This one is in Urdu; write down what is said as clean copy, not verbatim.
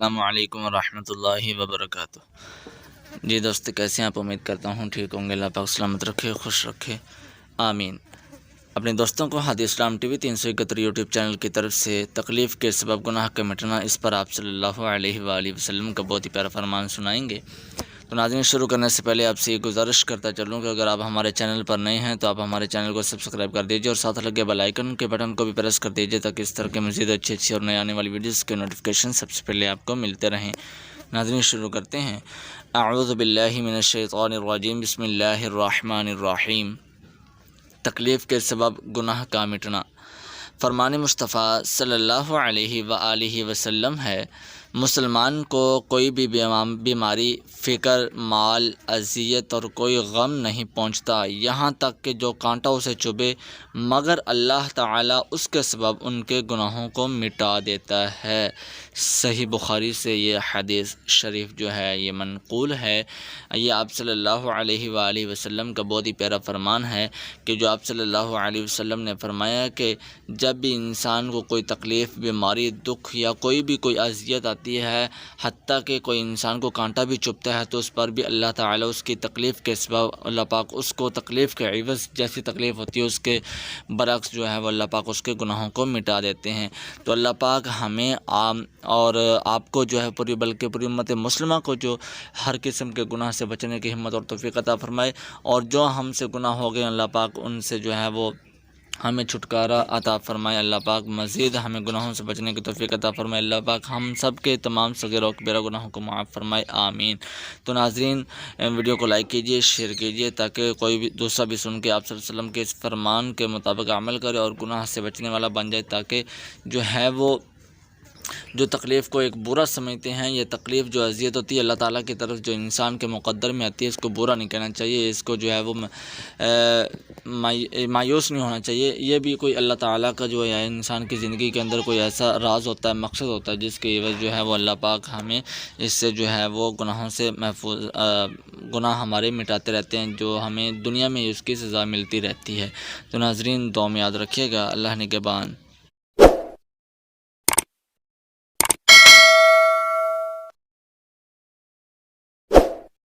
السلام علیکم ورحمۃ اللہ وبرکاتہ۔ جی دوست، کیسے ہیں آپ؟ امید کرتا ہوں ٹھیک ہوں گے۔ اللہ پاک سلامت رکھے، خوش رکھے، آمین۔ اپنے دوستوں کو ہادی اسلام ٹی وی 371 یوٹیوب چینل کی طرف سے تکلیف کے سبب گناہ کا مٹنا، اس پر آپ صلی اللہ علیہ وآلہ وسلم کا بہت ہی پیارا فرمان سنائیں گے۔ تو ناظرین، شروع کرنے سے پہلے آپ سے یہ گزارش کرتا چلوں کہ اگر آپ ہمارے چینل پر نئے ہیں تو آپ ہمارے چینل کو سبسکرائب کر دیجیے اور ساتھ لگے بیل آئیکن کے بٹن کو بھی پریس کر دیجیے تاکہ اس طرح کے مزید اچھی اور نئے آنے والی ویڈیوز کے نوٹیفیکیشن سب سے پہلے آپ کو ملتے رہیں۔ ناظرین، شروع کرتے ہیں۔ اعوذ باللہ من الشیطان الرجیم، بسم اللہ الرحمن الرحیم۔ تکلیف کے سبب گناہ کا مٹنا۔ فرمان مصطفیٰ صلی اللہ علیہ وآلہ وسلم ہے، مسلمان کو کوئی بھی بیماری، فکر، مال، اذیت اور کوئی غم نہیں پہنچتا یہاں تک کہ جو کانٹا اسے چبھے، مگر اللہ تعالیٰ اس کے سبب ان کے گناہوں کو مٹا دیتا ہے۔ صحیح بخاری سے یہ حدیث شریف جو ہے یہ منقول ہے۔ یہ آپ صلی اللہ علیہ وآلہ وسلم کا بہت ہی پیارا فرمان ہے کہ جو آپ صلی اللہ علیہ وسلم نے فرمایا کہ جب بھی انسان کو کوئی تکلیف، بیماری، دکھ یا کوئی اذیت آتی ہے، حتیٰ کہ کوئی انسان کو کانٹا بھی چبھتا ہے، تو اس پر بھی اللہ تعالیٰ اس کی تکلیف کے سبب اللہ پاک اس کو تکلیف کے عوض جیسی تکلیف ہوتی ہے اس کے برعکس جو ہے وہ اللہ پاک اس کے گناہوں کو مٹا دیتے ہیں۔ تو اللہ پاک ہمیں اور آپ کو جو ہے بلکہ پوری امت مسلمہ کو جو ہر قسم کے گناہ سے بچنے کی ہمت اور توفیق عطا فرمائے، اور جو ہم سے گناہ ہو گئے اللہ پاک ان سے جو ہے وہ ہمیں چھٹکارا عطا فرمائے۔ اللہ پاک مزید ہمیں گناہوں سے بچنے کی توفیق عطا فرمائے۔ اللہ پاک ہم سب کے تمام صغیر و کبیرہ گناہوں کو معاف فرمائے، آمین۔ تو ناظرین، ویڈیو کو لائک کیجیے، شیئر کیجیے تاکہ کوئی بھی دوسرا بھی سن کے آپ صلی اللہ علیہ وسلم کے اس فرمان کے مطابق عمل کرے اور گناہ سے بچنے والا بن جائے، تاکہ جو ہے وہ جو تکلیف کو ایک برا سمجھتے ہیں، یہ تکلیف جو اذیت ہوتی ہے اللہ تعالیٰ کی طرف جو انسان کے مقدر میں آتی ہے، اس کو برا نہیں کہنا چاہیے، اس کو جو ہے وہ مایوس نہیں ہونا چاہیے۔ یہ بھی کوئی اللہ تعالیٰ کا جو ہے انسان کی زندگی کے اندر کوئی ایسا راز ہوتا ہے، مقصد ہوتا ہے، جس کی عوض جو ہے وہ اللہ پاک ہمیں اس سے جو ہے وہ گناہوں سے محفوظ گناہ ہمارے مٹاتے رہتے ہیں، جو ہمیں دنیا میں اس کی سزا ملتی رہتی ہے۔ تو ناظرین، دعا میں یاد رکھیے گا۔ اللہ نگہبان۔